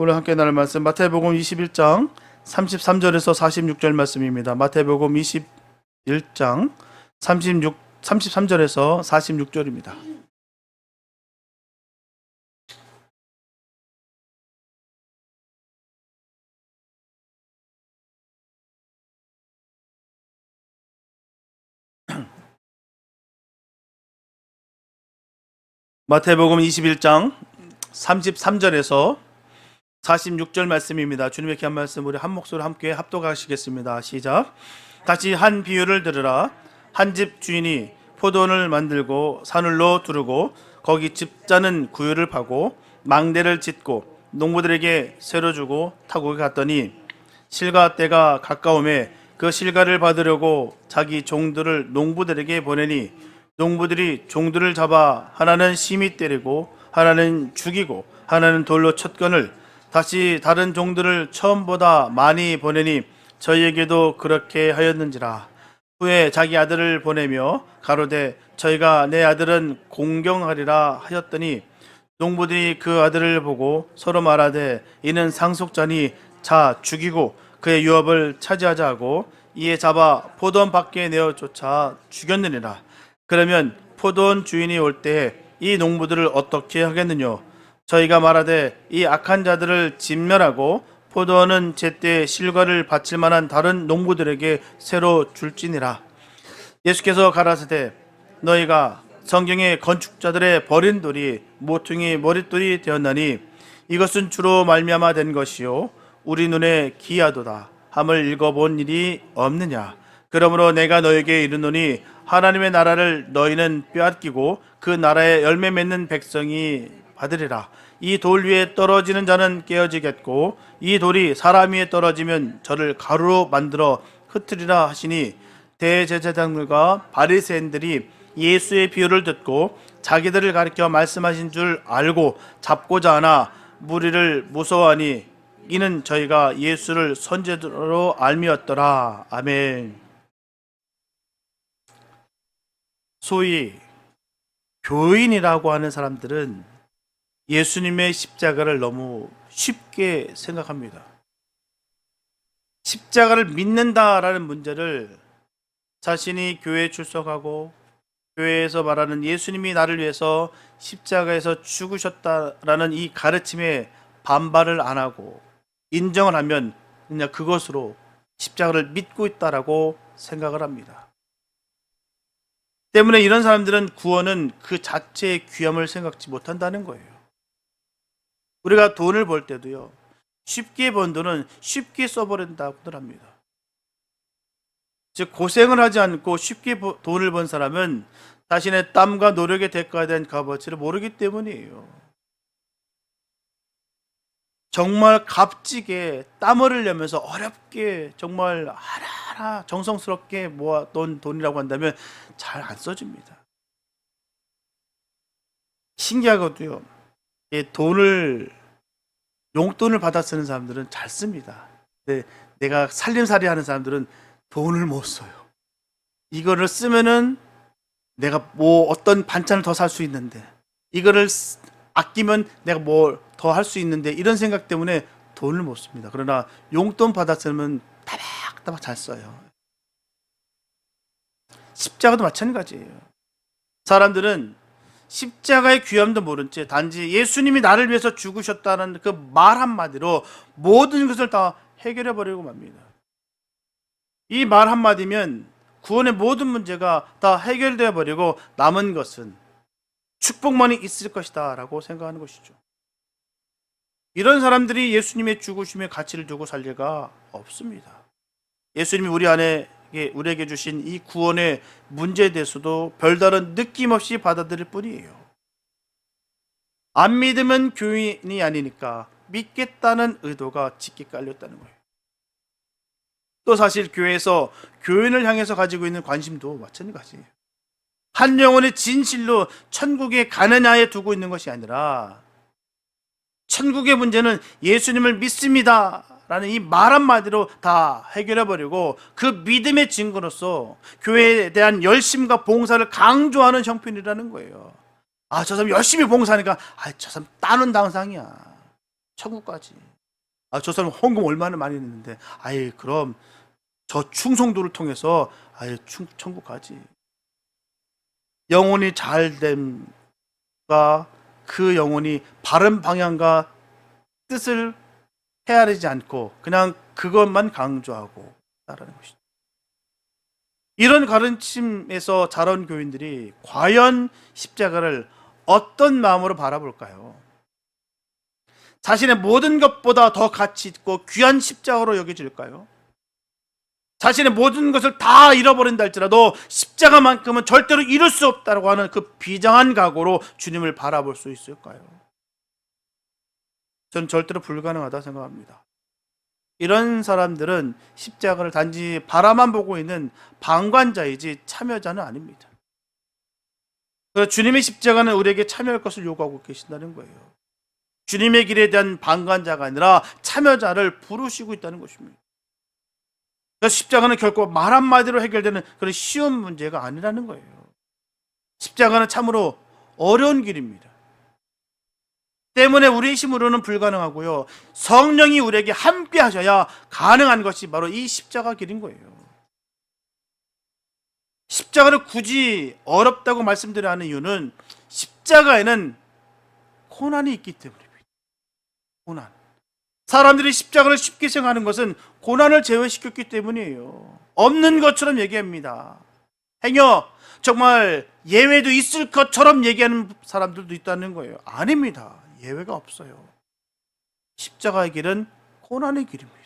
오늘 함께 나눌 말씀 마태복음 21장 33절에서 46절 말씀입니다. 마태복음 21장 33절에서 46절입니다. 마태복음 21장 33절에서 46절 말씀입니다. 주님의 귀한 말씀 우리 한 목소리로 함께 합독하시겠습니다. 시작. 다시 한 비유를 들으라. 한 집 주인이 포도원을 만들고 산울로 두르고 거기 집자는 구유를 파고 망대를 짓고 농부들에게 세로 주고 타고 갔더니 실가 때가 가까움에 그 실가를 받으려고 자기 종들을 농부들에게 보내니 농부들이 종들을 잡아 하나는 심히 때리고 하나는 죽이고 하나는 돌로 쳤거늘 다시 다른 종들을 처음보다 많이 보내니 저희에게도 그렇게 하였는지라. 후에 자기 아들을 보내며 가로되 저희가 내 아들은 공경하리라 하였더니 농부들이 그 아들을 보고 서로 말하되 이는 상속자니 자 죽이고 그의 유업을 차지하자 하고 이에 잡아 포도원 밖에 내어 쫓아 죽였느니라. 그러면 포도원 주인이 올 때에 이 농부들을 어떻게 하겠느냐? 저희가 말하되 이 악한 자들을 진멸하고 포도원은 제때 실과를 바칠 만한 다른 농부들에게 새로 줄지니라. 예수께서 가라사대 너희가 성경의 건축자들의 버린 돌이 모퉁이 머릿돌이 되었나니 이것은 주로 말미암아 된 것이요 우리 눈에 기이하도다 함을 읽어본 일이 없느냐. 그러므로 내가 너에게 이르노니 하나님의 나라를 너희는 빼앗기고 그 나라에 열매 맺는 백성이 받으리라. 이 돌 위에 떨어지는 자는 깨어지겠고 이 돌이 사람 위에 떨어지면 저를 가루로 만들어 흩으리라 하시니 대제사장들과 바리새인들이 예수의 비유를 듣고 자기들을 가리켜 말씀하신 줄 알고 잡고자 하나 무리를 무서워하니 이는 저희가 예수를 선지자로 알미었더라. 아멘. 소위 교인이라고 하는 사람들은 예수님의 십자가를 너무 쉽게 생각합니다. 십자가를 믿는다라는 문제를 자신이 교회에 출석하고 교회에서 말하는 예수님이 나를 위해서 십자가에서 죽으셨다라는 이 가르침에 반발을 안 하고 인정을 하면 그냥 그것으로 십자가를 믿고 있다라고 생각을 합니다. 때문에 이런 사람들은 구원은 그 자체의 귀함을 생각지 못한다는 거예요. 우리가 돈을 벌 때도요, 쉽게 번 돈은 쉽게 써버린다고들 합니다. 즉 고생을 하지 않고 쉽게 돈을 번 사람은 자신의 땀과 노력의 대가에 대한 값어치를 모르기 때문이에요. 정말 값지게 땀을 흘리면서 어렵게 정말 하나하나 정성스럽게 모아둔 돈이라고 한다면 잘 안 써집니다. 신기하고도요, 용돈을 받아 쓰는 사람들은 잘 씁니다. 근데 내가 살림살이 하는 사람들은 돈을 못 써요. 이거를 쓰면은 내가 어떤 반찬을 더 살 수 있는데, 이거를 아끼면 내가 더 할 수 있는데, 이런 생각 때문에 돈을 못 씁니다. 그러나 용돈 받아 쓰면 따박따박 잘 써요. 십자가도 마찬가지예요. 사람들은 십자가의 귀함도 모른 채 단지 예수님이 나를 위해서 죽으셨다는 그 말 한마디로 모든 것을 다 해결해 버리고 맙니다. 이 말 한마디면 구원의 모든 문제가 다 해결되어 버리고 남은 것은 축복만이 있을 것이다 라고 생각하는 것이죠. 이런 사람들이 예수님의 죽으심의 가치를 두고 살 리가 없습니다. 예수님이 우리에게 주신 이 구원의 문제에 대해서도 별다른 느낌 없이 받아들일 뿐이에요. 안 믿으면 교인이 아니니까 믿겠다는 의도가 짙게 깔렸다는 거예요. 또 사실 교회에서 교인을 향해서 가지고 있는 관심도 마찬가지예요. 한 영혼의 진실로 천국에 가느냐에 두고 있는 것이 아니라 천국의 문제는 예수님을 믿습니다 라는 이 말 한마디로 다 해결해버리고 그 믿음의 증거로서 교회에 대한 열심과 봉사를 강조하는 형편이라는 거예요. 저 사람 열심히 봉사하니까 저 사람 따는 당상이야. 천국까지. 저 사람 헌금 얼마나 많이 냈는데, 그럼 저 충성도를 통해서 천국 가지. 영혼이 잘됨과 그 영혼이 바른 방향과 뜻을 헤아리지 않고 그냥 그것만 강조하고 따르는 것이죠. 이런 가르침에서 자란 교인들이 과연 십자가를 어떤 마음으로 바라볼까요? 자신의 모든 것보다 더 가치 있고 귀한 십자가로 여겨질까요? 자신의 모든 것을 다 잃어버린다 할지라도 십자가만큼은 절대로 잃을 수 없다고 하는 그 비장한 각오로 주님을 바라볼 수 있을까요? 저는 절대로 불가능하다 생각합니다. 이런 사람들은 십자가를 단지 바라만 보고 있는 방관자이지 참여자는 아닙니다. 그래서 주님의 십자가는 우리에게 참여할 것을 요구하고 계신다는 거예요. 주님의 길에 대한 방관자가 아니라 참여자를 부르시고 있다는 것입니다. 그래서 십자가는 결코 말 한마디로 해결되는 그런 쉬운 문제가 아니라는 거예요. 십자가는 참으로 어려운 길입니다. 때문에 우리의 힘으로는 불가능하고요. 성령이 우리에게 함께 하셔야 가능한 것이 바로 이 십자가 길인 거예요. 십자가를 굳이 어렵다고 말씀드려야 하는 이유는 십자가에는 고난이 있기 때문입니다. 고난. 사람들이 십자가를 쉽게 생각하는 것은 고난을 제외시켰기 때문이에요. 없는 것처럼 얘기합니다. 행여 정말 예외도 있을 것처럼 얘기하는 사람들도 있다는 거예요. 아닙니다. 예외가 없어요. 십자가의 길은 고난의 길입니다.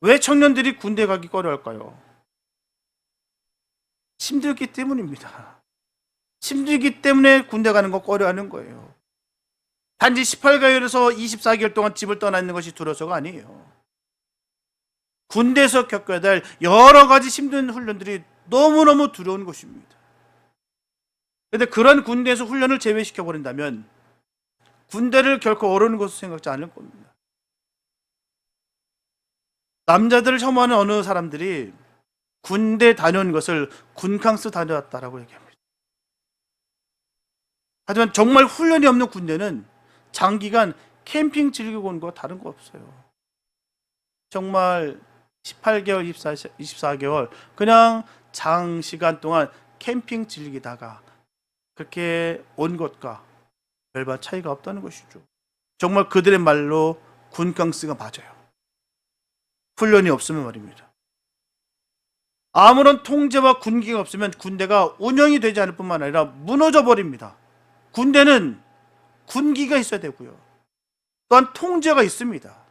왜 청년들이 군대 가기 꺼려할까요? 힘들기 때문입니다. 힘들기 때문에 군대 가는 거 꺼려하는 거예요. 단지 18개월에서 24개월 동안 집을 떠나 있는 것이 두려워서가 아니에요. 군대에서 겪어야 될 여러 가지 힘든 훈련들이 너무너무 두려운 것입니다. 그런데 그런 군대에서 훈련을 제외시켜버린다면 군대를 결코 어려운 것으로 생각하지 않을 겁니다. 남자들을 혐오하는 어느 사람들이 군대 다녀온 것을 군캉스 다녀왔다라고 얘기합니다. 하지만 정말 훈련이 없는 군대는 장기간 캠핑 즐기고 온 거 다른 거 없어요. 정말 18개월, 24개월 그냥 장시간 동안 캠핑 즐기다가 그렇게 온 것과 별반 차이가 없다는 것이죠. 정말 그들의 말로 군캉스가 맞아요. 훈련이 없으면 말입니다. 아무런 통제와 군기가 없으면 군대가 운영이 되지 않을 뿐만 아니라 무너져 버립니다. 군대는 군기가 있어야 되고요. 또한 통제가 있습니다.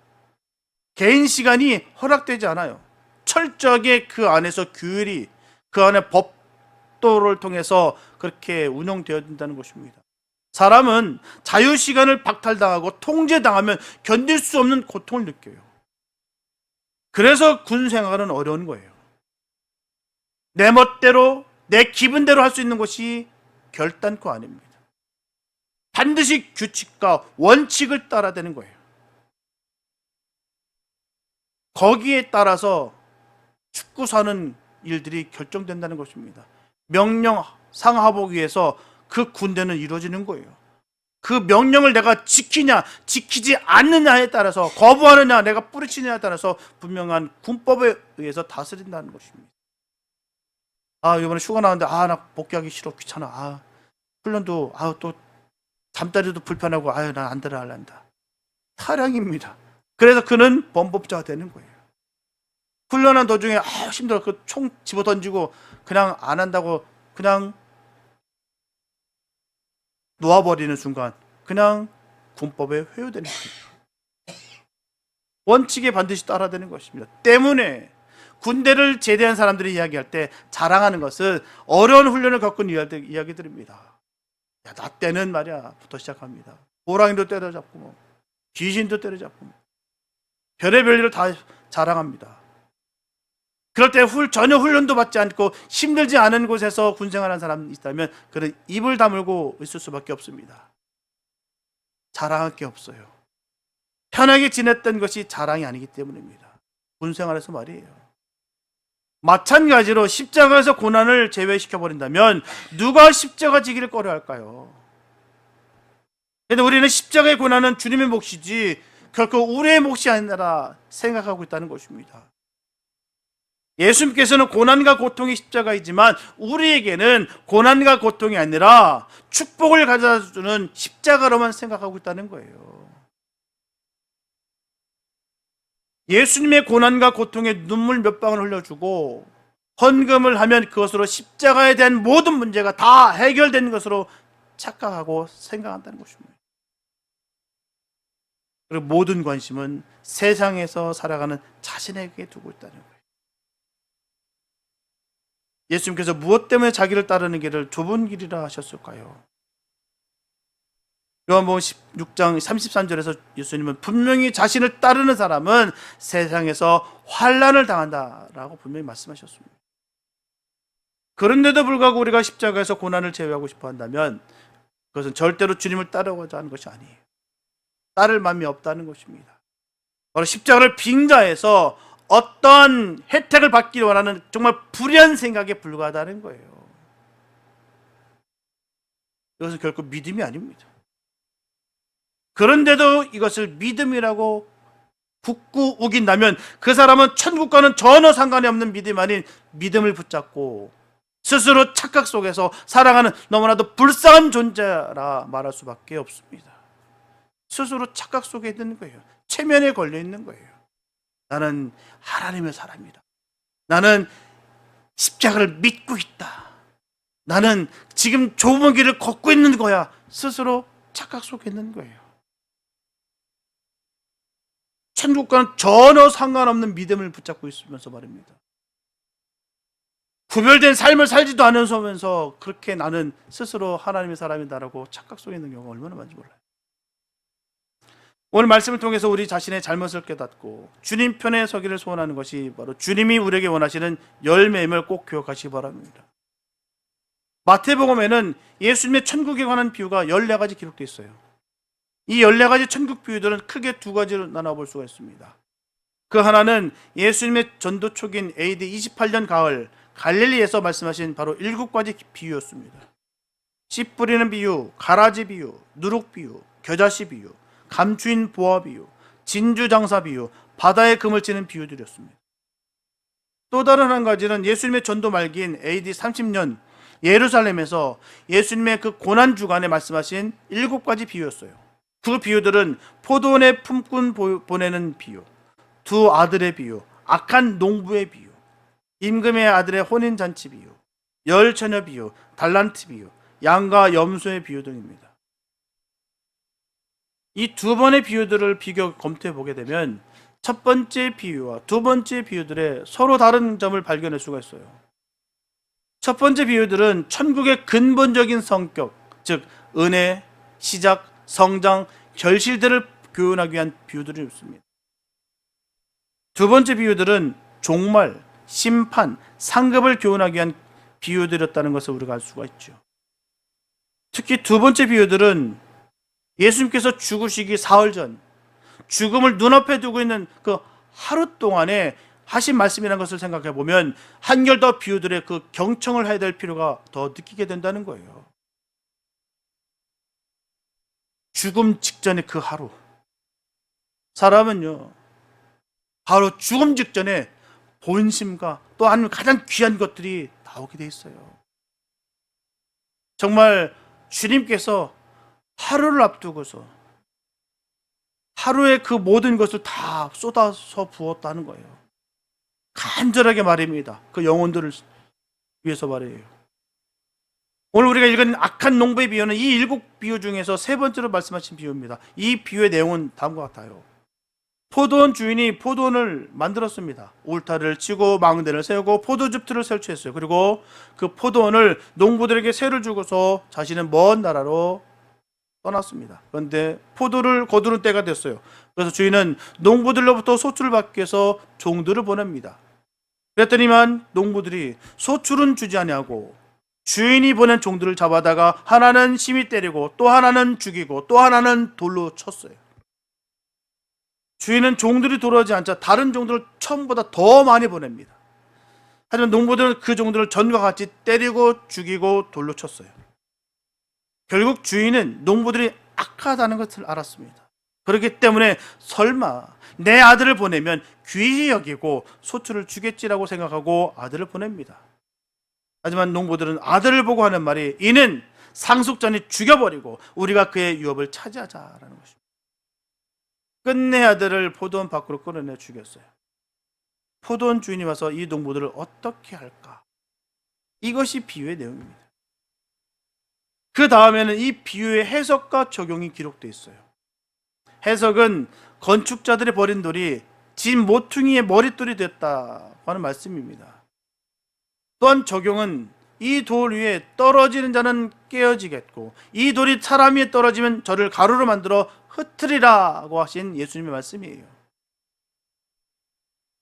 개인 시간이 허락되지 않아요. 철저하게 그 안에서 규율이, 그 안에 법도를 통해서 그렇게 운영되어진다는 것입니다. 사람은 자유시간을 박탈당하고 통제당하면 견딜 수 없는 고통을 느껴요. 그래서 군생활은 어려운 거예요. 내 멋대로, 내 기분대로 할 수 있는 것이 결단코 아닙니다. 반드시 규칙과 원칙을 따라야 되는 거예요. 거기에 따라서 죽고 사는 일들이 결정된다는 것입니다. 명령 상하복 위에서 그 군대는 이루어지는 거예요. 그 명령을 내가 지키냐 지키지 않느냐에 따라서, 거부하느냐 내가 뿌리치느냐에 따라서 분명한 군법에 의해서 다스린다는 것입니다. 이번에 휴가 나왔는데 나 복귀하기 싫어, 귀찮아. 훈련도 또 잠자리도 불편하고 난 안 들어갈란다. 타령입니다. 그래서 그는 범법자가 되는 거예요. 훈련한 도중에 힘들어, 그 총 집어 던지고 그냥 안 한다고 그냥 놓아버리는 순간 그냥 군법에 회유되는 거예요. 원칙에 반드시 따라야 되는 것입니다. 때문에 군대를 제대한 사람들이 이야기할 때 자랑하는 것은 어려운 훈련을 겪은 이야기들입니다. 나 때는 말이야 부터 시작합니다. 호랑이도 때려잡고 귀신도 때려잡고 별의별 일을 다 자랑합니다. 그럴 때 전혀 훈련도 받지 않고 힘들지 않은 곳에서 군생활하는 사람이 있다면 그는 입을 다물고 있을 수밖에 없습니다. 자랑할 게 없어요. 편하게 지냈던 것이 자랑이 아니기 때문입니다. 군생활에서 말이에요. 마찬가지로 십자가에서 고난을 제외시켜버린다면 누가 십자가 지기를 꺼려할까요? 그런데 우리는 십자가의 고난은 주님의 몫이지 결코 우리의 몫이 아니라 생각하고 있다는 것입니다. 예수님께서는 고난과 고통이 십자가이지만 우리에게는 고난과 고통이 아니라 축복을 가져다주는 십자가로만 생각하고 있다는 거예요. 예수님의 고난과 고통에 눈물 몇 방울 흘려주고 헌금을 하면 그것으로 십자가에 대한 모든 문제가 다 해결된 것으로 착각하고 생각한다는 것입니다. 그리고 모든 관심은 세상에서 살아가는 자신에게 두고 있다는 거예요. 예수님께서 무엇 때문에 자기를 따르는 길을 좁은 길이라 하셨을까요? 요한복음 16장 33절에서 예수님은 분명히 자신을 따르는 사람은 세상에서 환난을 당한다라고 분명히 말씀하셨습니다. 그런데도 불구하고 우리가 십자가에서 고난을 제외하고 싶어 한다면 그것은 절대로 주님을 따르고자 하는 것이 아니에요. 따를 마음이 없다는 것입니다. 바로 십자가를 빙자해서 어떤 혜택을 받기 원하는 정말 불의한 생각에 불과하다는 거예요. 이것은 결코 믿음이 아닙니다. 그런데도 이것을 믿음이라고 굳고 우긴다면 그 사람은 천국과는 전혀 상관이 없는 믿음 아닌 믿음을 붙잡고 스스로 착각 속에서 살아가는 너무나도 불쌍한 존재라 말할 수밖에 없습니다. 스스로 착각 속에 있는 거예요. 체면에 걸려 있는 거예요. 나는 하나님의 사람이다. 나는 십자가를 믿고 있다. 나는 지금 좁은 길을 걷고 있는 거야. 스스로 착각 속에 있는 거예요. 천국과는 전혀 상관없는 믿음을 붙잡고 있으면서 말입니다. 구별된 삶을 살지도 않으면서 그렇게 나는 스스로 하나님의 사람이다라고 착각 속에 있는 경우가 얼마나 많은지 몰라요. 오늘 말씀을 통해서 우리 자신의 잘못을 깨닫고 주님 편에 서기를 소원하는 것이 바로 주님이 우리에게 원하시는 열매임을 꼭 기억하시기 바랍니다. 마태복음에는 예수님의 천국에 관한 비유가 14가지 기록되어 있어요. 이 14가지 천국 비유들은 크게 두 가지로 나눠볼 수가 있습니다. 그 하나는 예수님의 전도 초기인 AD 28년 가을 갈릴리에서 말씀하신 바로 7가지 비유였습니다. 씨 뿌리는 비유, 가라지 비유, 누룩 비유, 겨자씨 비유, 감추인 보화 비유, 진주 장사 비유, 바다에 금을 치는 비유들이었습니다. 또 다른 한 가지는 예수님의 전도 말기인 AD 30년 예루살렘에서 예수님의 그 고난 주간에 말씀하신 7가지 비유였어요. 그 비유들은 포도원에 품꾼 보내는 비유, 두 아들의 비유, 악한 농부의 비유, 임금의 아들의 혼인잔치 비유, 열 처녀 비유, 달란트 비유, 양과 염소의 비유 등입니다. 이 두 번의 비유들을 비교 검토해 보게 되면 첫 번째 비유와 두 번째 비유들의 서로 다른 점을 발견할 수가 있어요. 첫 번째 비유들은 천국의 근본적인 성격, 즉 은혜, 시작, 성장, 결실들을 교훈하기 위한 비유들이었습니다. 두 번째 비유들은 종말, 심판, 상급을 교훈하기 위한 비유들이었다는 것을 우리가 알 수가 있죠. 특히 두 번째 비유들은 예수님께서 죽으시기 사흘 전 죽음을 눈앞에 두고 있는 그 하루 동안에 하신 말씀이라는 것을 생각해 보면 한결 더 비유들의 그 경청을 해야 될 필요가 더 느끼게 된다는 거예요. 죽음 직전의 그 하루, 사람은요 바로 죽음 직전에 본심과 또 아니면 가장 귀한 것들이 나오게 돼 있어요. 정말 주님께서 하루를 앞두고서 하루에 그 모든 것을 다 쏟아서 부었다는 거예요. 간절하게 말입니다. 그 영혼들을 위해서 말이에요. 오늘 우리가 읽은 악한 농부의 비유는 이 7비유 중에서 세 번째로 말씀하신 비유입니다. 이 비유의 내용은 다음과 같아요. 포도원 주인이 포도원을 만들었습니다. 울타리를 치고 망대를 세우고 포도즙틀을 설치했어요. 그리고 그 포도원을 농부들에게 세를 주고서 자신은 먼 나라로 떠났습니다. 그런데 포도를 거두는 때가 됐어요. 그래서 주인은 농부들로부터 소출을 받기 위해서 종들을 보냅니다. 그랬더니만 농부들이 소출은 주지 아니하고 주인이 보낸 종들을 잡아다가 하나는 심히 때리고 또 하나는 죽이고 또 하나는 돌로 쳤어요. 주인은 종들이 돌아오지 않자 다른 종들을 처음보다 더 많이 보냅니다. 하지만 농부들은 그 종들을 전과 같이 때리고 죽이고 돌로 쳤어요. 결국 주인은 농부들이 악하다는 것을 알았습니다. 그렇기 때문에 설마 내 아들을 보내면 귀히 여기고 소출을 주겠지라고 생각하고 아들을 보냅니다. 하지만 농부들은 아들을 보고 하는 말이 이는 상속자니 죽여버리고 우리가 그의 유업을 차지하자라는 것입니다. 끝내 아들을 포도원 밖으로 끌어내 죽였어요. 포도원 주인이 와서 이 농부들을 어떻게 할까? 이것이 비유의 내용입니다. 그 다음에는 이 비유의 해석과 적용이 기록되어 있어요. 해석은 건축자들이 버린 돌이 진 모퉁이의 머릿돌이 됐다고 하는 말씀입니다. 또한 적용은 이 돌 위에 떨어지는 자는 깨어지겠고 이 돌이 사람 위에 떨어지면 저를 가루로 만들어 흩으리라고 하신 예수님의 말씀이에요.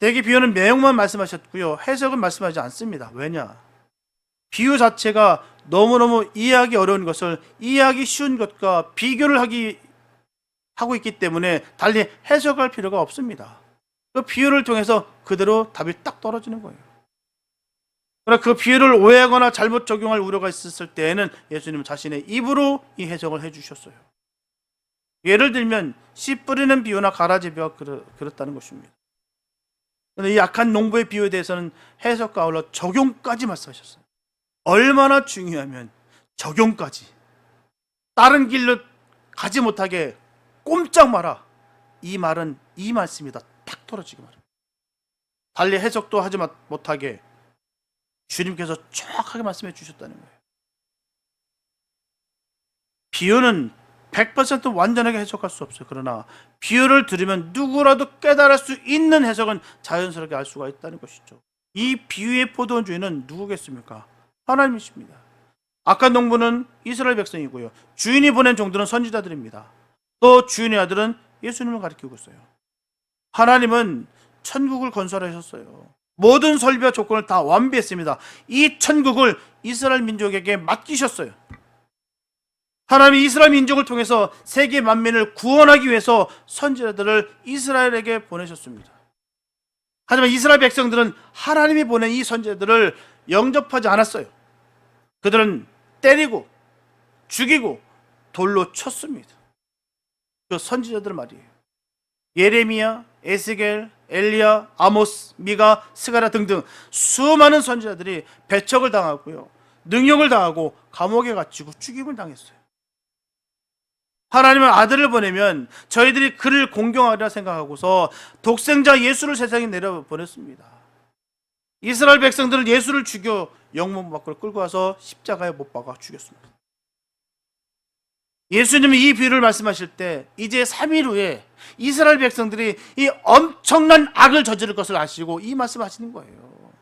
대개 비유는 내용만 말씀하셨고요, 해석은 말씀하지 않습니다. 왜냐? 비유 자체가 너무너무 이해하기 어려운 것을 이해하기 쉬운 것과 비교를 하고 있기 때문에 달리 해석할 필요가 없습니다. 그 비유를 통해서 그대로 답이 딱 떨어지는 거예요. 그러나 그 비유를 오해하거나 잘못 적용할 우려가 있었을 때에는 예수님은 자신의 입으로 이 해석을 해주셨어요. 예를 들면 씨 뿌리는 비유나 가라지 비유가 그렇다는 것입니다. 그런데 이 악한 농부의 비유에 대해서는 해석과 아울러 적용까지 말씀하셨어요. 얼마나 중요하면 적용까지, 다른 길로 가지 못하게 꼼짝 마라, 이 말은 이 말씀이다 탁 떨어지게 말합니다. 달리 해석도 하지 못하게 주님께서 정확하게 말씀해 주셨다는 거예요. 비유는 100% 완전하게 해석할 수 없어요. 그러나 비유를 들으면 누구라도 깨달을 수 있는 해석은 자연스럽게 알 수가 있다는 것이죠. 이 비유의 포도원 주인은 누구겠습니까? 하나님이십니다. 악한 농부는 이스라엘 백성이고요, 주인이 보낸 종들은 선지자들입니다. 또 주인의 아들은 예수님을 가리키고 있어요. 하나님은 천국을 건설하셨어요. 모든 설비와 조건을 다 완비했습니다. 이 천국을 이스라엘 민족에게 맡기셨어요. 하나님이 이스라엘 민족을 통해서 세계 만민을 구원하기 위해서 선지자들을 이스라엘에게 보내셨습니다. 하지만 이스라엘 백성들은 하나님이 보낸 이 선지자들을 영접하지 않았어요. 그들은 때리고 죽이고 돌로 쳤습니다. 그 선지자들 말이에요. 예레미야, 에스겔, 엘리야, 아모스, 미가, 스가랴 등등 수많은 선지자들이 배척을 당하고요, 능욕을 당하고 감옥에 갇히고 죽임을 당했어요. 하나님은 아들을 보내면 저희들이 그를 공경하리라 생각하고서 독생자 예수를 세상에 내려보냈습니다. 이스라엘 백성들은 예수를 죽여 영문 밖으로 끌고 와서 십자가에 못 박아 죽였습니다. 예수님이 이 비유를 말씀하실 때 이제 3일 후에 이스라엘 백성들이 이 엄청난 악을 저지를 것을 아시고 이 말씀을 하시는 거예요.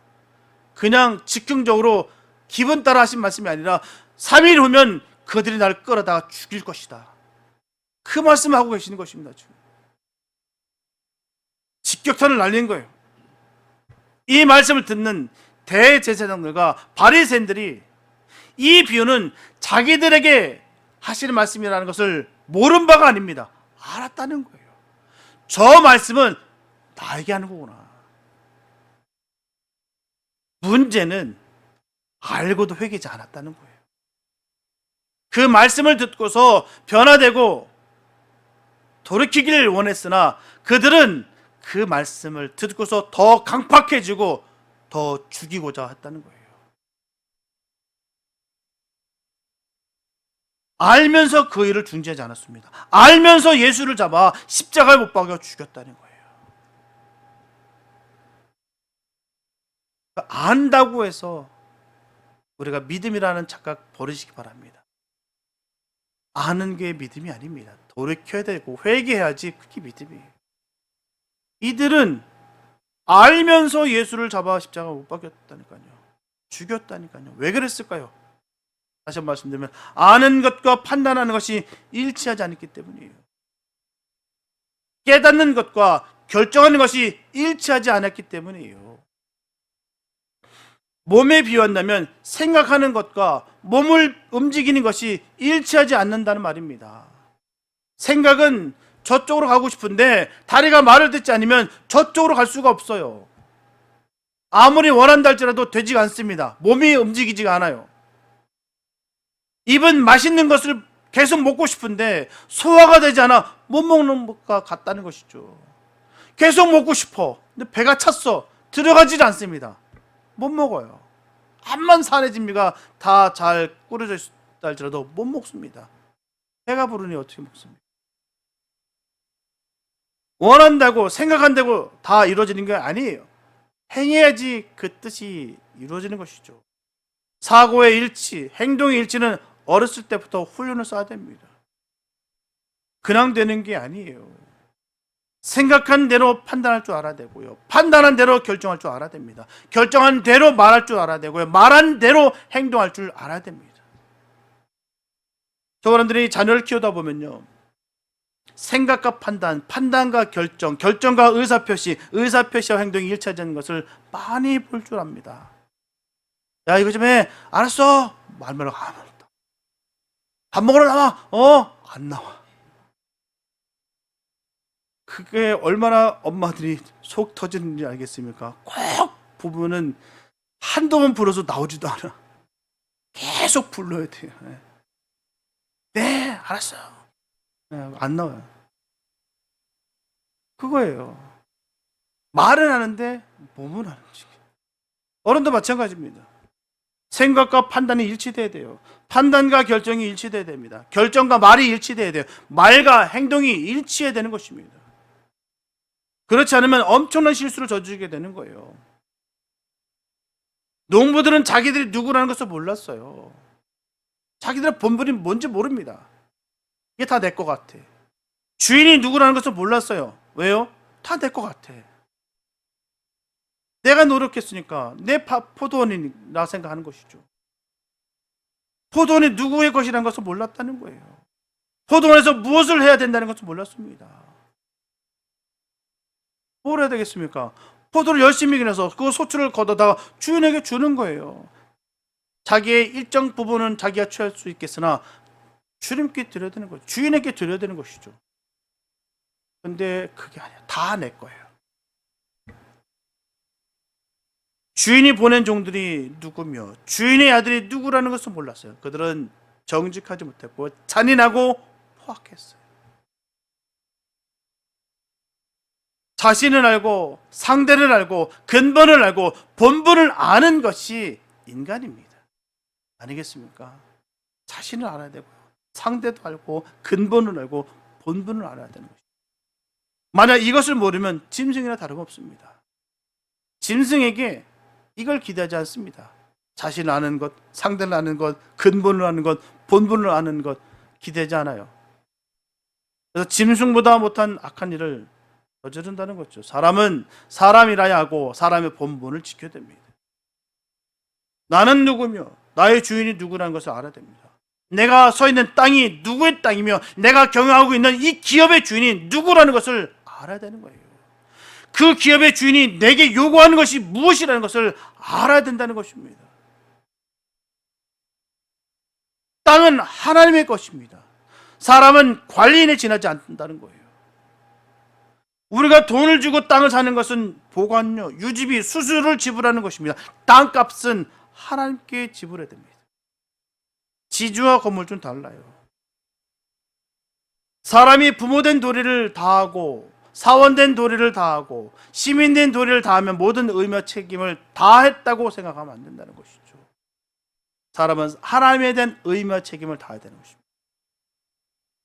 그냥 즉흥적으로 기분 따라 하신 말씀이 아니라 3일 후면 그들이 나를 끌어다가 죽일 것이다, 그 말씀을 하고 계시는 것입니다. 지금 직격탄을 날린 거예요. 이 말씀을 듣는 대제사장들과 바리새인들이 이 비유는 자기들에게 하시는 말씀이라는 것을 모른 바가 아닙니다. 알았다는 거예요. 저 말씀은 나에게 하는 거구나. 문제는 알고도 회개하지 않았다는 거예요. 그 말씀을 듣고서 변화되고 돌이키기를 원했으나 그들은 그 말씀을 듣고서 더 강팍해지고 더 죽이고자 했다는 거예요. 알면서 그 일을 중지하지 않았습니다. 알면서 예수를 잡아 십자가에 못 박여 죽였다는 거예요. 안다고 해서 우리가 믿음이라는 착각 버리시기 바랍니다. 아는 게 믿음이 아닙니다. 돌이켜야 되고 회개해야지 그게 믿음이에요. 이들은 알면서 예수를 잡아 십자가에 못 박였다니까요. 죽였다니까요. 왜 그랬을까요? 다시 한번 말씀드리면 아는 것과 판단하는 것이 일치하지 않았기 때문이에요. 깨닫는 것과 결정하는 것이 일치하지 않았기 때문이에요. 몸에 비유한다면 생각하는 것과 몸을 움직이는 것이 일치하지 않는다는 말입니다. 생각은 저쪽으로 가고 싶은데 다리가 말을 듣지 않으면 저쪽으로 갈 수가 없어요. 아무리 원한다 할지라도 되지가 않습니다. 몸이 움직이지가 않아요. 입은 맛있는 것을 계속 먹고 싶은데 소화가 되지 않아 못 먹는 것과 같다는 것이죠. 계속 먹고 싶어. 근데 배가 찼어. 들어가질 않습니다. 못 먹어요. 암만 산해진미가 다 잘 꾸려져 있다 할지라도 못 먹습니다. 배가 부르니 어떻게 먹습니까? 원한다고 생각한다고 다 이루어지는 게 아니에요. 행해야지 그 뜻이 이루어지는 것이죠. 사고의 일치, 행동의 일치는 어렸을 때부터 훈련을 써야 됩니다. 그냥 되는 게 아니에요. 생각한 대로 판단할 줄 알아야 되고요. 판단한 대로 결정할 줄 알아야 됩니다. 결정한 대로 말할 줄 알아야 되고요. 말한 대로 행동할 줄 알아야 됩니다. 저분들이 자녀를 키우다 보면요, 생각과 판단, 판단과 결정, 결정과 의사표시, 의사표시와 행동이 일치하는 것을 많이 볼 줄 압니다. 야, 이거 좀 해. 알았어. 말만 하고 밥 먹으러 나와. 안 나와. 그게 얼마나 엄마들이 속 터지는지 알겠습니까? 꼭 부부는 한두 번 불어서 나오지도 않아. 계속 불러야 돼요. 네, 알았어요. 안 나와요. 그거예요. 말은 하는데 몸은 안 움직여. 어른도 마찬가지입니다. 생각과 판단이 일치돼야 돼요. 판단과 결정이 일치돼야 됩니다. 결정과 말이 일치돼야 돼요. 말과 행동이 일치해야 되는 것입니다. 그렇지 않으면 엄청난 실수를 저지르게 되는 거예요. 농부들은 자기들이 누구라는 것을 몰랐어요. 자기들의 본분이 뭔지 모릅니다. 이게 다 내 것 같아. 주인이 누구라는 것을 몰랐어요. 왜요? 다 내 것 같아. 내가 노력했으니까 내 포도원이라 생각하는 것이죠. 포도원이 누구의 것이라는 것을 몰랐다는 거예요. 포도원에서 무엇을 해야 된다는 것을 몰랐습니다. 뭘 해야 되겠습니까? 포도를 열심히 기내서 그 소출을 걷어다가 주인에게 주는 거예요. 자기의 일정 부분은 자기가 취할 수 있겠으나 주님께 드려야 되는 거죠. 주인에게 드려야 되는 것이죠. 근데 그게 아니야. 다 내 거예요. 주인이 보낸 종들이 누구며 주인의 아들이 누구라는 것을 몰랐어요. 그들은 정직하지 못했고 잔인하고 포악했어요. 자신을 알고 상대를 알고 근본을 알고 본분을 아는 것이 인간입니다. 아니겠습니까? 자신을 알아야 되고요. 상대도 알고 근본을 알고 본분을 알아야 되는 것입니다. 만약 이것을 모르면 짐승이나 다름없습니다. 짐승에게 이걸 기대하지 않습니다. 자신을 아는 것, 상대를 아는 것, 근본을 아는 것, 본분을 아는 것 기대하지 않아요. 그래서 짐승보다 못한 악한 일을 저지른다는 거죠. 사람은 사람이라야 하고 사람의 본분을 지켜야 됩니다. 나는 누구며 나의 주인이 누구라는 것을 알아야 됩니다. 내가 서 있는 땅이 누구의 땅이며 내가 경영하고 있는 이 기업의 주인이 누구라는 것을 알아야 되는 거예요. 그 기업의 주인이 내게 요구하는 것이 무엇이라는 것을 알아야 된다는 것입니다. 땅은 하나님의 것입니다. 사람은 관리인에 지나지 않는다는 거예요. 우리가 돈을 주고 땅을 사는 것은 보관료, 유지비, 수수료를 지불하는 것입니다. 땅값은 하나님께 지불해야 됩니다. 지주와 건물주는 달라요. 사람이 부모된 도리를 다하고 사원된 도리를 다하고 시민된 도리를 다하면 모든 의무와 책임을 다했다고 생각하면 안 된다는 것이죠. 사람은 하나님에 대한 의무와 책임을 다해야 되는 것입니다.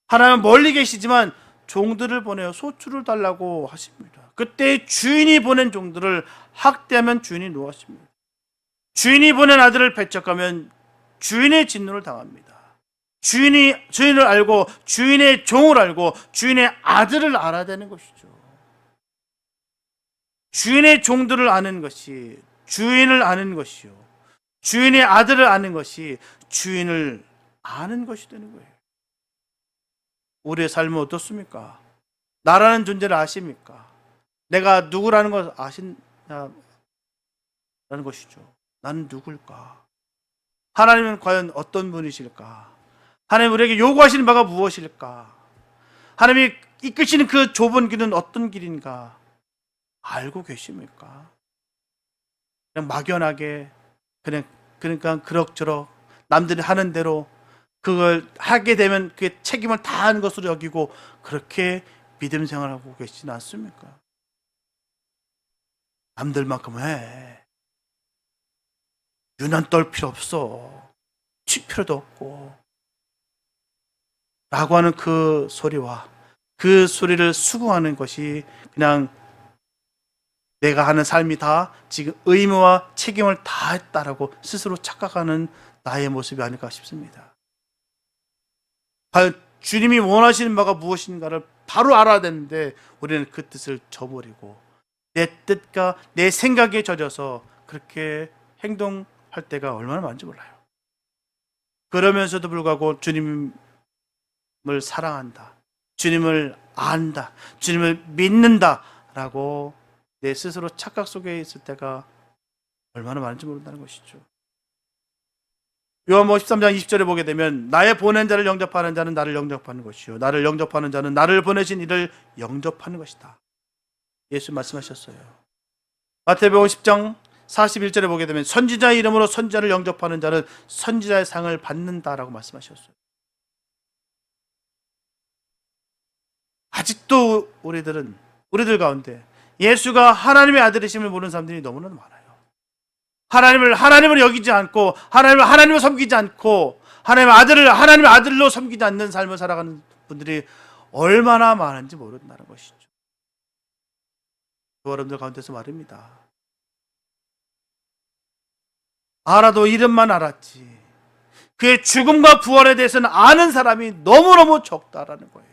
하나님은 멀리 계시지만 종들을 보내어 소출을 달라고 하십니다. 그때 주인이 보낸 종들을 학대하면 주인이 노하십니다. 주인이 보낸 아들을 배척하면 주인의 진노를 당합니다. 주인을 알고 주인의 종을 알고 주인의 아들을 알아야 되는 것이죠. 주인의 종들을 아는 것이 주인을 아는 것이요. 주인의 아들을 아는 것이 주인을 아는 것이 되는 거예요. 우리의 삶은 어떻습니까? 나라는 존재를 아십니까? 내가 누구라는 걸 아시냐라는 것이죠. 나는 누굴까? 하나님은 과연 어떤 분이실까? 하나님 우리에게 요구하시는 바가 무엇일까? 하나님이 이끄시는 그 좁은 길은 어떤 길인가? 알고 계십니까? 그냥 막연하게 그러니까 그럭저럭 남들이 하는 대로 그걸 하게 되면 그게 책임을 다한 것으로 여기고 그렇게 믿음 생활하고 계시지는 않습니까? 남들만큼 해. 유난 떨 필요 없어. 칠 필요도 없고. 라고 하는 그 소리와 그 소리를 수긍하는 것이 그냥 내가 하는 삶이 다 지금 의무와 책임을 다했다라고 스스로 착각하는 나의 모습이 아닐까 싶습니다. 과연 주님이 원하시는 바가 무엇인가를 바로 알아야 되는데 우리는 그 뜻을 저버리고 내 뜻과 내 생각에 젖어서 그렇게 행동할 때가 얼마나 많은지 몰라요. 그러면서도 불구하고 주님을 사랑한다, 주님을 안다, 주님을 믿는다라고 내 스스로 착각 속에 있을 때가 얼마나 많은지 모른다는 것이죠. 요한복음 13장 20절에 보게 되면 나의 보낸 자를 영접하는 자는 나를 영접하는 것이요 나를 영접하는 자는 나를 보내신 이를 영접하는 것이다. 예수 말씀하셨어요. 마태복음 10장 41절에 보게 되면 선지자의 이름으로 선지자를 영접하는 자는 선지자의 상을 받는다라고 말씀하셨어요. 아직도 우리들 가운데 예수가 하나님의 아들이심을 모르는 사람들이 너무나 많아요. 하나님을 여기지 않고 하나님을 섬기지 않고 하나님의 아들로 섬기지 않는 삶을 살아가는 분들이 얼마나 많은지 모른다는 것이죠. 여러분들 가운데서 말입니다. 알아도 이름만 알았지 그의 죽음과 부활에 대해서는 아는 사람이 너무너무 적다라는 거예요.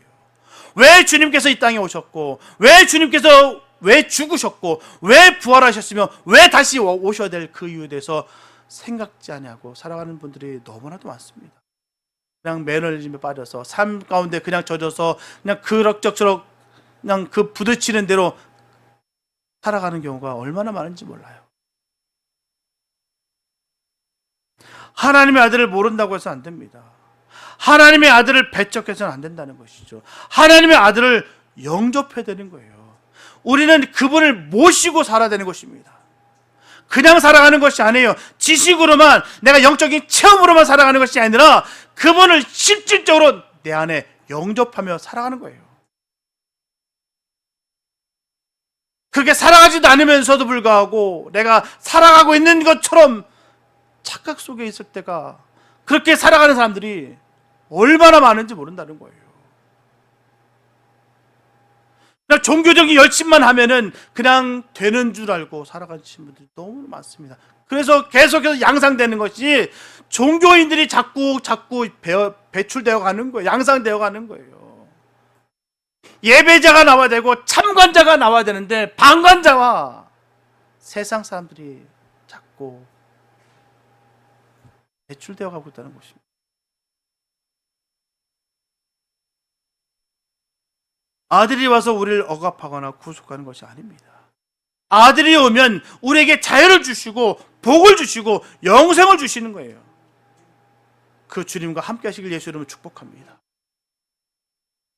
왜 주님께서 이 땅에 오셨고 왜 죽으셨고 왜 부활하셨으며 왜 다시 오셔야 될 그 이유에 대해서 생각지 않냐고 살아가는 분들이 너무나도 많습니다. 그냥 매너리즘에 빠져서 삶 가운데 그냥 젖어서 그냥 그럭저럭 그냥 그 부딪히는 대로 살아가는 경우가 얼마나 많은지 몰라요. 하나님의 아들을 모른다고 해서 안 됩니다. 하나님의 아들을 배척해서는 안 된다는 것이죠. 하나님의 아들을 영접해야 되는 거예요. 우리는 그분을 모시고 살아야 되는 것입니다. 그냥 살아가는 것이 아니에요. 지식으로만 내가 영적인 체험으로만 살아가는 것이 아니라 그분을 실질적으로 내 안에 영접하며 살아가는 거예요. 그렇게 살아가지도 않으면서도 불구하고 내가 살아가고 있는 것처럼 착각 속에 있을 때가 그렇게 살아가는 사람들이 얼마나 많은지 모른다는 거예요. 그냥 종교적인 열심만 하면은 그냥 되는 줄 알고 살아가시는 분들이 너무 많습니다. 그래서 계속해서 양상되는 것이 종교인들이 자꾸 배출되어 가는 거예요. 양상되어 가는 거예요. 예배자가 나와야 되고 참관자가 나와야 되는데 방관자와 세상 사람들이 자꾸 배출되어 가고 있다는 것입니다. 아들이 와서 우리를 억압하거나 구속하는 것이 아닙니다. 아들이 오면 우리에게 자유를 주시고 복을 주시고 영생을 주시는 거예요. 그 주님과 함께 하시길 예수 이름으로 축복합니다.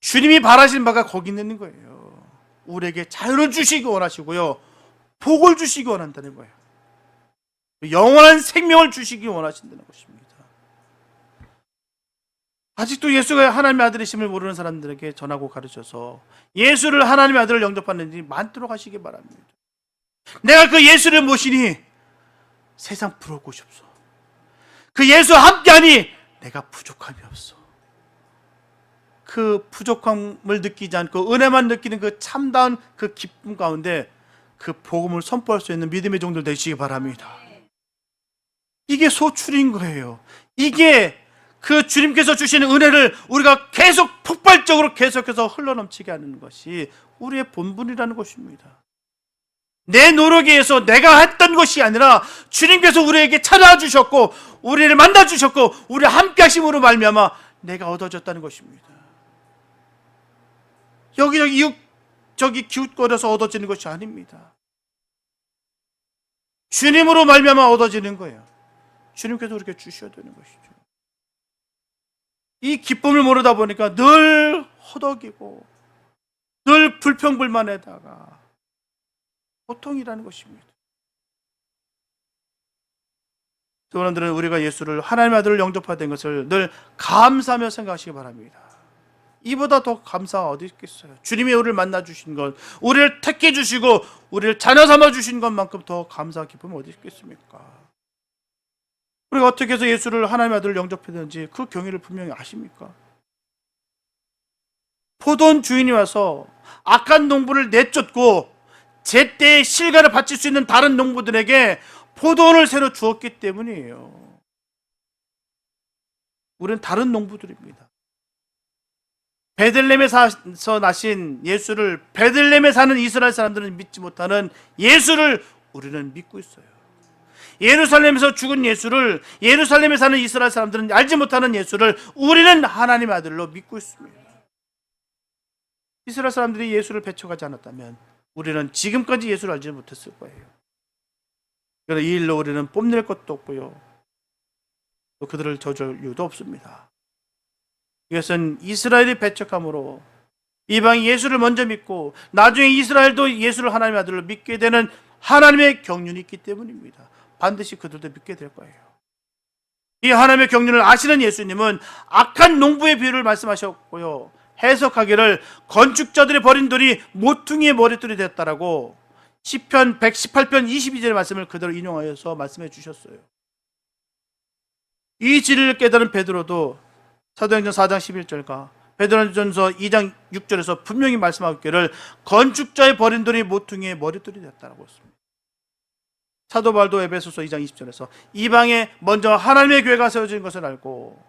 주님이 바라시는 바가 거기 있는 거예요. 우리에게 자유를 주시기 원하시고요, 복을 주시기 원한다는 거예요. 영원한 생명을 주시기 원하신다는 것입니다. 아직도 예수가 하나님의 아들이심을 모르는 사람들에게 전하고 가르쳐서 예수를 하나님의 아들을 영접하는지 많도록 하시기 바랍니다. 내가 그 예수를 모시니 세상 부러울 곳이 없어. 그 예수와 함께하니 내가 부족함이 없어. 그 부족함을 느끼지 않고 은혜만 느끼는 그 참다운 그 기쁨 가운데 그 복음을 선포할 수 있는 믿음의 종들 되시기 바랍니다. 이게 소출인 거예요. 이게 그 주님께서 주시는 은혜를 우리가 계속 폭발적으로 계속해서 흘러넘치게 하는 것이 우리의 본분이라는 것입니다. 내 노력에 의해서 내가 했던 것이 아니라 주님께서 우리에게 찾아와 주셨고 우리를 만나 주셨고 우리 함께 하심으로 말미암아 내가 얻어졌다는 것입니다. 여기저기 이웃저기 기웃거려서 얻어지는 것이 아닙니다. 주님으로 말미암아 얻어지는 거예요. 주님께서 우리에게 주셔야 되는 것이죠. 이 기쁨을 모르다 보니까 늘 허덕이고 늘 불평불만에다가 고통이라는 것입니다. 여러분들은 우리가 예수를 하나님의 아들을 영접하게 된 것을 늘 감사하며 생각하시기 바랍니다. 이보다 더 감사가 어디 있겠어요? 주님이 우리를 만나 주신 것, 우리를 택해 주시고 우리를 자녀 삼아 주신 것만큼 더 감사 기쁨이 어디 있겠습니까? 우리가 어떻게 해서 예수를 하나님의 아들을 영접했는지 그 경위를 분명히 아십니까? 포도원 주인이 와서 악한 농부를 내쫓고 제때의 실과를 바칠 수 있는 다른 농부들에게 포도원을 새로 주었기 때문이에요. 우리는 다른 농부들입니다. 베들레헴에서 나신 예수를 베들레헴에 사는 이스라엘 사람들은 믿지 못하는 예수를 우리는 믿고 있어요. 예루살렘에서 죽은 예수를 예루살렘에 사는 이스라엘 사람들은 알지 못하는 예수를 우리는 하나님의 아들로 믿고 있습니다. 이스라엘 사람들이 예수를 배척하지 않았다면 우리는 지금까지 예수를 알지 못했을 거예요. 그러나 이 일로 우리는 뽐낼 것도 없고요, 또 그들을 저줄 이유도 없습니다. 이것은 이스라엘이 배척함으로 이방이 예수를 먼저 믿고 나중에 이스라엘도 예수를 하나님의 아들로 믿게 되는 하나님의 경륜이 있기 때문입니다. 반드시 그들도 믿게 될 거예요. 이 하나님의 경륜을 아시는 예수님은 악한 농부의 비유를 말씀하셨고요, 해석하기를 건축자들이 버린 돌이 모퉁이의 머릿돌이 됐다라고 시편 118편 22절의 말씀을 그대로 인용하여서 말씀해 주셨어요. 이 진리를 깨달은 베드로도 사도행전 4장 11절과 베드로전서 2장 6절에서 분명히 말씀하기를 건축자의 버린 돌이 모퉁이의 머릿돌이 됐다라고 했습니다. 사도 바울도 에베소서 2장 20절에서 이방에 먼저 하나님의 교회가 세워진 것을 알고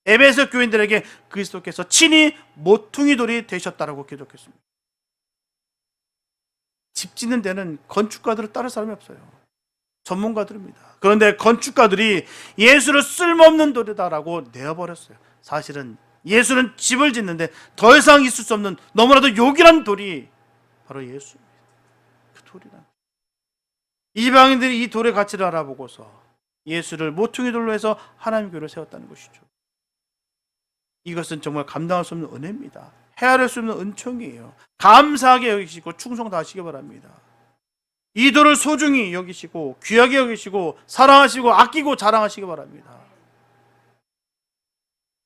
에베소 교인들에게 그리스도께서 친히 모퉁이 돌이 되셨다라고 기록했습니다. 집 짓는 데는 건축가들을 따를 사람이 없어요. 전문가들입니다. 그런데 건축가들이 예수를 쓸모없는 돌이다라고 내어버렸어요. 사실은 예수는 집을 짓는데 더 이상 있을 수 없는 너무나도 요긴한 돌이 바로 예수입니다. 그 돌이란. 이방인들이 이 돌의 가치를 알아보고서 예수를 모퉁이 돌로 해서 하나님 교회를 세웠다는 것이죠. 이것은 정말 감당할 수 없는 은혜입니다. 헤아릴 수 없는 은총이에요. 감사하게 여기시고 충성 다하시기 바랍니다. 이 돌을 소중히 여기시고 귀하게 여기시고 사랑하시고 아끼고 자랑하시기 바랍니다.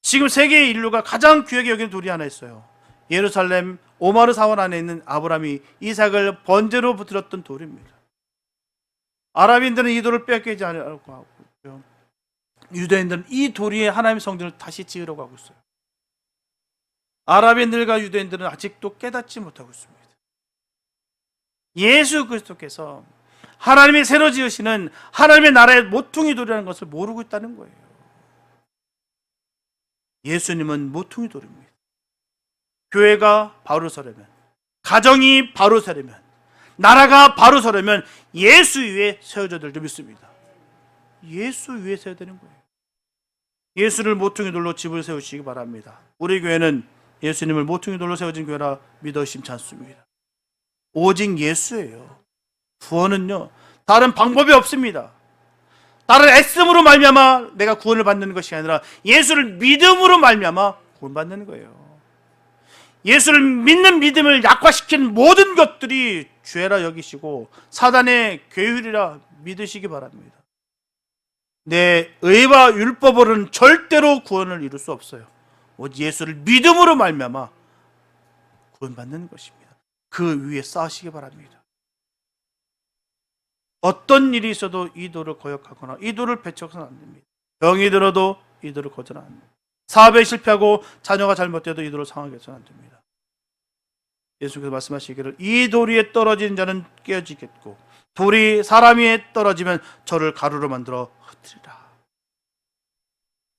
지금 세계의 인류가 가장 귀하게 여기는 돌이 하나 있어요. 예루살렘 오마르 사원 안에 있는 아브라함이 이삭을 번제로 드렸던 돌입니다. 아랍인들은 이 돌을 빼앗기지 않으려고 하고 있고요, 유대인들은 이 돌 위에 하나님의 성전을 다시 지으려고 하고 있어요. 아랍인들과 유대인들은 아직도 깨닫지 못하고 있습니다. 예수 그리스도께서 하나님이 새로 지으시는 하나님의 나라의 모퉁이 돌이라는 것을 모르고 있다는 거예요. 예수님은 모퉁이 돌입니다. 교회가 바로 서려면, 가정이 바로 서려면, 나라가 바로 서려면 예수 위에 세워져야 될 줄 믿습니다. 예수 위에 세워야 되는 거예요. 예수를 모퉁이 돌로 집을 세우시기 바랍니다. 우리 교회는 예수님을 모퉁이 돌로 세워진 교회라 믿어 심지 않습니다. 오직 예수예요. 구원은요, 다른 방법이 없습니다. 다른 애씀으로 말미암아 내가 구원을 받는 것이 아니라 예수를 믿음으로 말미암아 구원받는 거예요. 예수를 믿는 믿음을 약화시킨 모든 것들이 죄라 여기시고 사단의 괴율이라 믿으시기 바랍니다. 내 의와 율법으로는 절대로 구원을 이룰 수 없어요. 오직 예수를 믿음으로 말미암아 구원받는 것입니다. 그 위에 쌓으시기 바랍니다. 어떤 일이 있어도 이 돌을 거역하거나 이 돌을 배척해서는 안 됩니다. 병이 들어도 이 돌을 거절하면 안 됩니다. 사업에 실패하고 자녀가 잘못돼도 이 돌을 상하게 해서는 안 됩니다. 예수께서 말씀하시기를 이 돌 위에 떨어지는 자는 깨어지겠고 돌이 사람 위에 떨어지면 저를 가루로 만들어 흩으리라.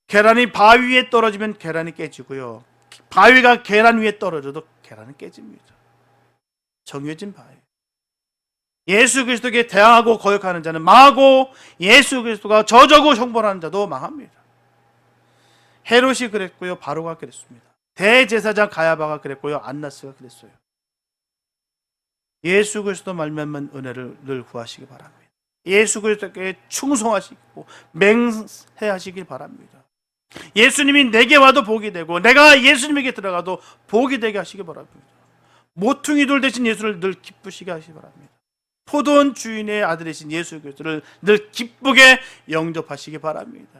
계란이 바위 위에 떨어지면 계란이 깨지고요, 바위가 계란 위에 떨어져도 계란은 깨집니다. 정해진 바위. 예수 그리스도께 대항하고 거역하는 자는 망하고 예수 그리스도가 저저고 형벌하는 자도 망합니다. 헤롯이 그랬고요, 바로가 그랬습니다. 대제사장 가야바가 그랬고요, 안나스가 그랬어요. 예수 그리스도 말미암은 은혜를 늘 구하시기 바랍니다. 예수 그리스도께 충성하시고 맹세하시길 바랍니다. 예수님이 내게 와도 복이 되고 내가 예수님에게 들어가도 복이 되게 하시기 바랍니다. 모퉁이 돌 대신 예수를 늘 기쁘시게 하시기 바랍니다. 포도원 주인의 아들이신 예수 그리스도를 늘 기쁘게 영접하시기 바랍니다.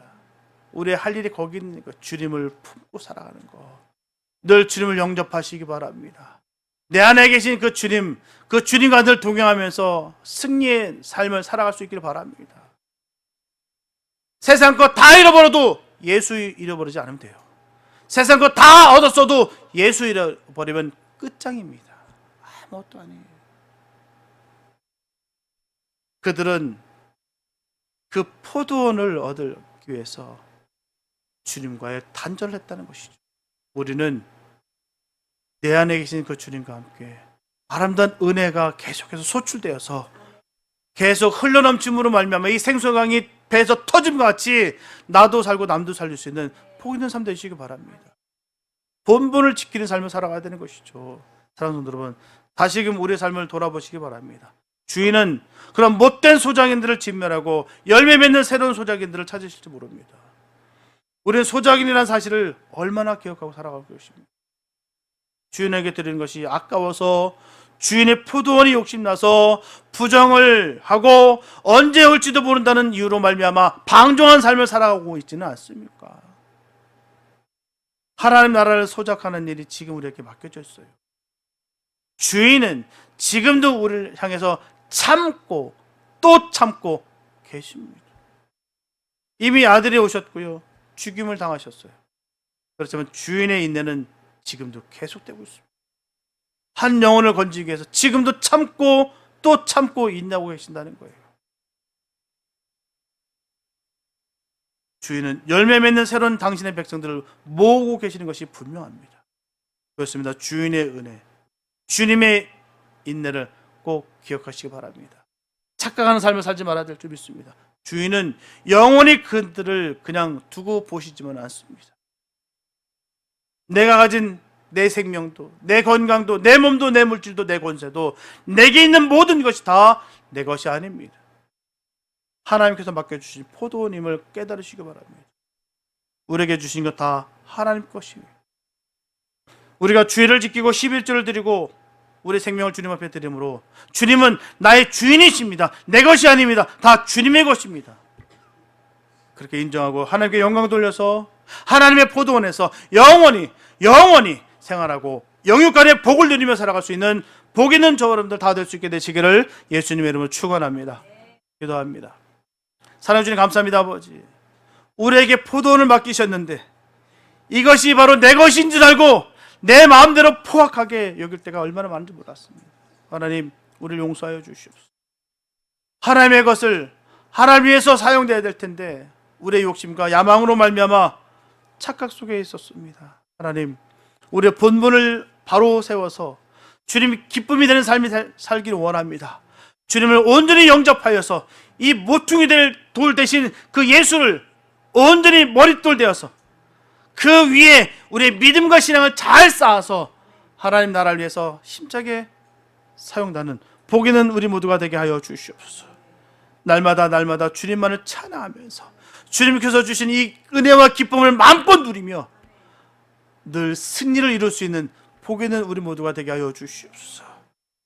우리의 할 일이 거기 있는 것, 주님을 품고 살아가는 것, 늘 주님을 영접하시기 바랍니다. 내 안에 계신 그 주님과 늘 동행하면서 승리의 삶을 살아갈 수 있기를 바랍니다. 세상 것 다 잃어버려도 예수 잃어버리지 않으면 돼요. 세상 것 다 얻었어도 예수 잃어버리면 끝장입니다. 아무것도 아니에요. 그들은 그 포도원을 얻기 위해서 주님과의 단절을 했다는 것이죠. 우리는 내 안에 계신 그 주님과 함께 아름다운 은혜가 계속해서 소출되어서 계속 흘러넘침으로 말미암아 이 생수강이 배에서 터짐과 같이 나도 살고 남도 살릴 수 있는 복 있는 삶 되시기 바랍니다. 본분을 지키는 삶을 살아가야 되는 것이죠. 사랑하는 여러분, 다시금 우리의 삶을 돌아보시기 바랍니다. 주인은 그런 못된 소작인들을 진멸하고 열매 맺는 새로운 소작인들을 찾으실지 모릅니다. 우리는 소작인이라는 사실을 얼마나 기억하고 살아가고 계십니까? 주인에게 드리는 것이 아까워서 주인의 포도원이 욕심나서 부정을 하고 언제 올지도 모른다는 이유로 말미암아 방종한 삶을 살아가고 있지는 않습니까? 하나님 나라를 소작하는 일이 지금 우리에게 맡겨져 있어요. 주인은 지금도 우리를 향해서 참고 또 참고 계십니다. 이미 아들이 오셨고요, 죽임을 당하셨어요. 그렇지만 주인의 인내는 지금도 계속되고 있습니다. 한 영혼을 건지기 위해서 지금도 참고 또 참고 인내하고 계신다는 거예요. 주인은 열매 맺는 새로운 당신의 백성들을 모으고 계시는 것이 분명합니다. 그렇습니다. 주인의 은혜, 주님의 인내를 꼭 기억하시기 바랍니다. 착각하는 삶을 살지 말아야 될 줄 믿습니다. 주인은 영원히 그들을 그냥 두고 보시지만 않습니다. 내가 가진 내 생명도, 내 건강도, 내 몸도, 내 물질도, 내 권세도, 내게 있는 모든 것이 다 내 것이 아닙니다. 하나님께서 맡겨주신 포도원임을 깨달으시기 바랍니다. 우리에게 주신 것 다 하나님 것입니다. 우리가 주의를 지키고 11조를 드리고 우리 생명을 주님 앞에 드림으로 주님은 나의 주인이십니다. 내 것이 아닙니다. 다 주님의 것입니다. 그렇게 인정하고 하나님께 영광 돌려서 하나님의 포도원에서 영원히 생활하고 영육간의 복을 누리며 살아갈 수 있는 복 있는 저와 여러분들 다 될 수 있게 되시기를 예수님의 이름으로 축원합니다. 기도합니다. 사랑해 주님 감사합니다. 아버지, 우리에게 포도원을 맡기셨는데 이것이 바로 내 것인 줄 알고 내 마음대로 포악하게 여길 때가 얼마나 많은지 몰랐습니다. 하나님, 우리를 용서하여 주시옵소서. 하나님의 것을 하나님 위해서 사용되어야 될 텐데 우리의 욕심과 야망으로 말미암아 착각 속에 있었습니다. 하나님, 우리의 본분을 바로 세워서 주님이 기쁨이 되는 삶이 살기를 원합니다. 주님을 온전히 영접하여서 이 모퉁이 될 돌 대신 그 예수를 온전히 머릿돌 되어서 그 위에 우리의 믿음과 신앙을 잘 쌓아서 하나님 나라를 위해서 힘차게 사용하는 복 있는 우리 모두가 되게 하여 주시옵소서. 날마다 주님만을 찬양하면서 주님께서 주신 이 은혜와 기쁨을 마음껏 누리며 늘 승리를 이룰 수 있는 복 있는 우리 모두가 되게 하여 주시옵소서.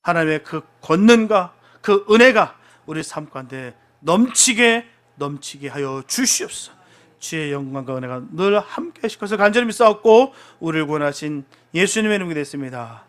하나님의 그 권능과 그 은혜가 우리 삶 가운데 넘치게 하여 주시옵소서. 주의 영광과 은혜가 늘 함께 하실 것을 간절히 믿사옵고 우리를 구원하신 예수님의 이름으로 됐습니다.